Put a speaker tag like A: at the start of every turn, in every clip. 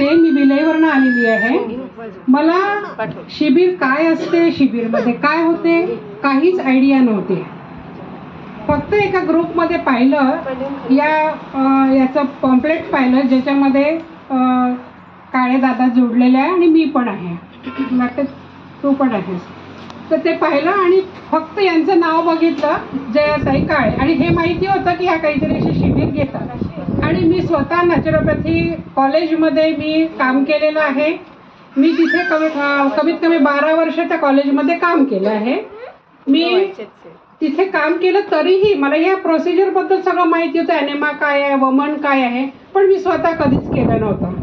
A: बघते, मी विलईवरनं आलेली आहे. मला शिबिर काय असते, शिबिरमध्ये काय होते काहीच आयडिया नव्हती. फक्त एका ग्रुपमध्ये पाहिलं, याचं पॉम्पलेट पाहिलं ज्याच्यामध्ये काळे दादा जोडलेले आहे आणि मी पण आहे, वाटतं तू पण आहेस. तर ते पाहिलं आणि फक्त यांचं नाव बघितलं, जयाताई काळे, आणि हे माहिती होतं की ह्या काहीतरी असे शिबिर घेतात. आणि मी स्वतः नॅचरोपॅथी कॉलेजमध्ये मी काम केलेलं आहे. मी तिथे कमीत कमी 12 वर्ष त्या कॉलेजमध्ये काम केलं आहे. मी तिथे काम केलं तरीही मला या प्रोसिजरबद्दल सगळं माहिती होतं, एनेमा काय आहे, वमन काय आहे, पण मी स्वतः कधीच केलं नव्हतं.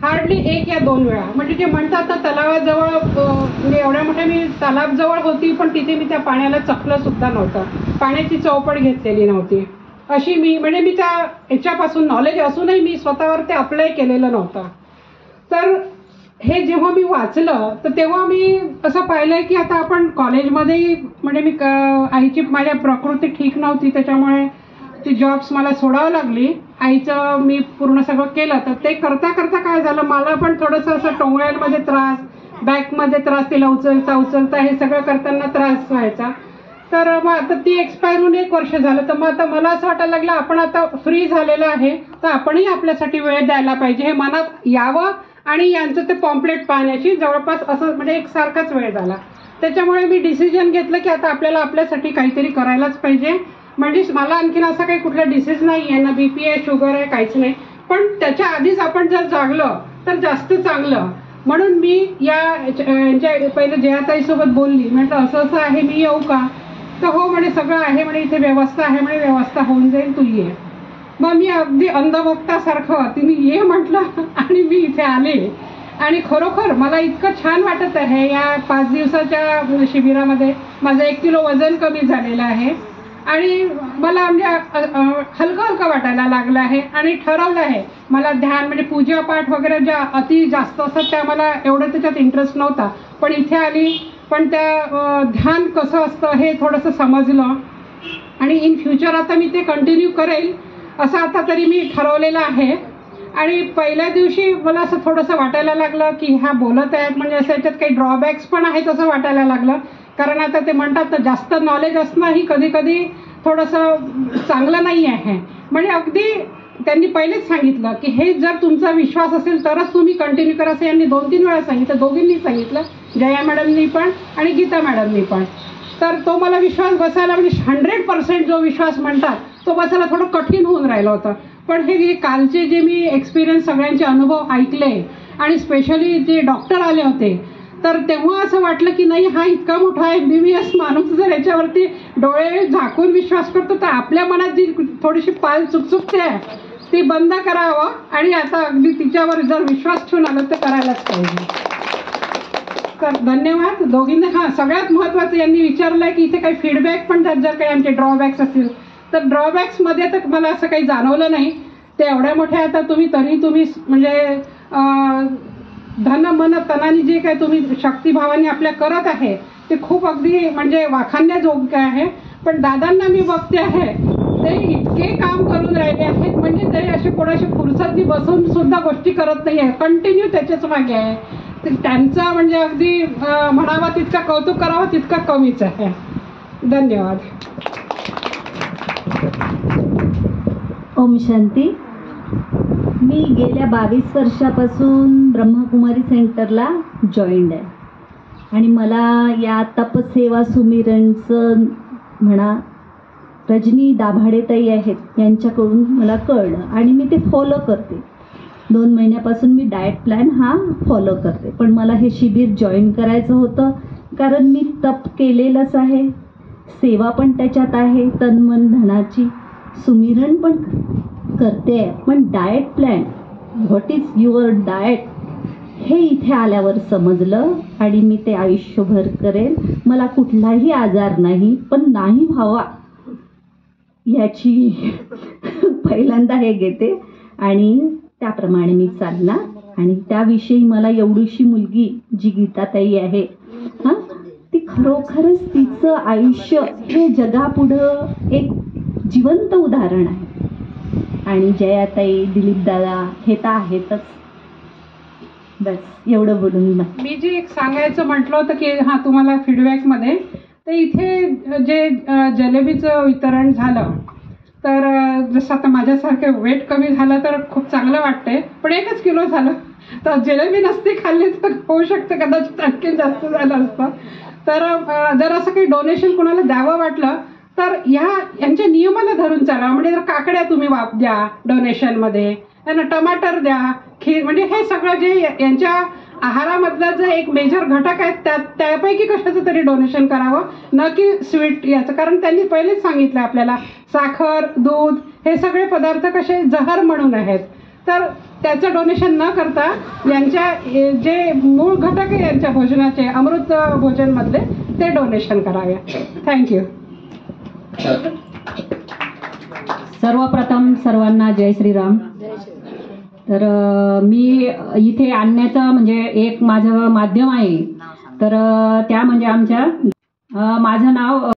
A: हार्डली 1 या 2 वेळा. म्हणजे जे म्हणतात ना, तलावाजवळ, म्हणजे एवढ्या मोठ्या मी तलावाजवळ होती पण तिथे मी त्या पाण्याला चखलं सुद्धा नव्हतं, पाण्याची चौपट घेतलेली नव्हती. अशी मी, म्हणजे मी त्या याच्यापासून नॉलेज असूनही मी स्वतःवर ते अप्लाय केलेलं नव्हतं. तर हे जेव्हा मी वाचलं तर तेव्हा मी असं पाहिलं की आता आपण कॉलेजमध्ये, म्हणजे मी आईची, माझ्या प्रकृती ठीक नव्हती त्याच्यामुळे ती जॉब्स मला सोडावं लागली. आईचं मी पूर्ण सगळं केलं. तर ते करता करता काय झालं, मला पण थोडंसं असं टोंगळ्यांमध्ये त्रास, बॅकमध्ये त्रास, तिला उचलता हे सगळं करताना त्रास व्हायचा. तर मग आता ती एक्सपायर होऊन 1 वर्ष झालं. तर मग आता मला असं वाटायला लागलं, आपण आता फ्री झालेलं आहे तर आपणही आपल्यासाठी वेळ द्यायला पाहिजे, हे मनात यावं. आणि यांचं ते पॉम्पलेट पाहण्याची जवळपास असं म्हणजे एकसारखाच वेळ झाला. त्याच्यामुळे मी डिसिजन घेतलं की आता आपल्याला आपल्यासाठी काहीतरी करायलाच पाहिजे. म्हणजे मला आणखीन असं काही कुठला डिसीज नाही आहे, ना BP आहे, शुगर आहे, काहीच नाही. पण त्याच्या आधीच आपण जर जागलं तर जास्त चांगलं. म्हणून मी यांच्या पहिले जयाताईसोबत बोलली, म्हटलं असं असं आहे, मी येऊ का? तर हो म्हणे, सगळं आहे म्हणे, इथे व्यवस्था आहे म्हणे, व्यवस्था होऊन जाईल, तू ये. मग मी अगदी अंधभक्तासारखं तिने ये म्हटलं आणि मी इथे आले. आणि खरोखर मला इतकं छान वाटत आहे. या 5 दिवसाच्या शिबिरामध्ये माझं 1 किलो वजन कमी झालेलं आहे आणि मला म्हणजे हलकं हलकं वाटायला लागलं आहे. आणि ठरवलं आहे मला ध्यान, म्हणजे पूजापाठ वगैरे ज्या अति जास्त असतात त्या मला एवढं त्याच्यात इंटरेस्ट नव्हता. पण इथे आली, पण त्या ध्यान कसं असतं हे थोडंसं समजलं. आणि इन फ्युचर आता मी ते कंटिन्यू करेल असं आता तरी मी ठरवलेलं आहे. आणि पहिल्या दिवशी मला असं थोडंसं वाटायला लागलं की ह्या बोलत आहेत, म्हणजे असं याच्यात काही ड्रॉबॅक्स पण आहेत असं वाटायला लागलं. कारण आता ते म्हणतात ना, जास्त नॉलेज असणं ही कधी कधी थोडंसं चांगलं नाही आहे. म्हणजे अगदी त्यांनी पहिलेच सांगितलं की हे जर तुमचा विश्वास असेल तरच तुम्ही कंटिन्यू करा, असं यांनी 2-3 वेळा सांगितलं. दोघींनी सांगितलं, जया मॅडमनी पण आणि गीता मॅडमनी पण. तर तो मला विश्वास बसायला, म्हणजे 100% जो विश्वास म्हणतात तो बसायला थोडं कठीण होऊन राहिलं होतं. पण हे कालचे जे मी एक्सपिरियन्स, सगळ्यांचे अनुभव ऐकले आणि स्पेशली जे डॉक्टर आले होते, तर तेव्हा असं वाटलं की नाही, हा इतका मोठा MBBS माणूस जर याच्यावरती डोळे झाकून विश्वास करतो तर आपल्या मनात जी थोडीशी पाल चुकचुकते आहे ती बंद करावं. आणि आता अगदी तिच्यावर जर विश्वास ठेवून आलं तर करायलाच पाहिजे. तर धन्यवाद दोघींना. हां, सगळ्यात महत्त्वाचं यांनी विचारलं आहे की इथे काही फीडबॅक पण त्यात जर काही आमचे ड्रॉबॅक्स असतील तर ड्रॉबॅक्समध्ये तर मला असं काही जाणवलं नाही. ते एवढ्या मोठ्या आता तुम्ही म्हणजे धन मन तनाने जे काय तुम्ही शक्तिभावाने आपल्या करत आहे ते खूप अगदी म्हणजे वाखाणण्याजोग्य आहे. पण दादांना मी बघते आहे ते इतके काम करून राहिले आहेत, म्हणजे ते असे कोणाशी फुरसतनी बसून सुद्धा गोष्टी करत नाही आहे, कंटिन्यू त्याच्याच मागे आहे. त्यांचं म्हणजे अगदी म्हणावं तितकं कौतुक करावं तितकं कमीच आहे. धन्यवाद.
B: ओम शांती. मी गेल्या 22 वर्षापासून ब्रह्मकुमारी सेंटरला जॉईंड आहे आणि मला या तपसेवा सुमिरणचं म्हणा, रजनी दाभाडेताई आहेत यांच्याकडून मला कळलं आणि मी ते फॉलो करते. 2 महिन्यापासून मी डाएट प्लॅन हा फॉलो करते. पण मला हे शिबिर जॉईन करायचं होतं कारण मी तप केलेलंच आहे, सेवा पण त्याच्यात आहे, तन मन धनाची, सुमिरण पण करते. पण diet plan, what is your diet, हे इथे आल्यावर समजलं आणि मी ते आयुष्यभर करेन. मला कुठलाही आजार नाही, पण नाही व्हावा याची पहिल्यांदा हे घेते आणि त्याप्रमाणे मी चालणार. आणि त्याविषयी मला एवढीशी मुलगी जी गीताताई आहे, हां, ती खरोखरच तिचं आयुष्य हे जगापुढं एक जिवंत उदाहरण आहे. आणि जयाताई, दिलीप दादा हे तर आहेतच. बस एवढं बोलून ना.
A: मी जे एक सांगायचं म्हटलं होतं की हां तुम्हाला फीडबॅकमध्ये, तर इथे जे जलेबीचं वितरण झालं, तर जसं आता माझ्यासारखं वेट कमी झालं तर खूप चांगलं वाटतंय, पण 1 किलो झालं. तर जिलेबी नसती खाल्ली तर होऊ शकतं कदाचित आणखी जास्त झालं असतं. तर जर असं काही डोनेशन कोणाला द्यावं वाटलं तर यांच्या नियमाला धरून चाला. म्हणजे जर काकड्या तुम्ही द्या डोनेशनमध्ये, त्यांना टमाटर द्या, खीर, म्हणजे हे सगळं जे यांच्या आहारामधला जो एक मेजर घटक आहे त्यापैकी कशाचं तरी डोनेशन करावं, न की स्वीट याचं. कारण त्यांनी पहिलेच सांगितलं आपल्याला साखर, दूध हे सगळे पदार्थ कसे जहर म्हणून आहेत. तर त्याचं डोनेशन न करता यांच्या जे मूळ घटक आहे यांच्या भोजनाचे, अमृत भोजनमधले, ते डोनेशन करावे. थँक्यू.
B: सर्वप्रथम सर्वांना जय श्रीराम. तर मी इथे आणण्याचं म्हणजे एक माझं माध्यम आहे. तर त्या म्हणजे माझं नाव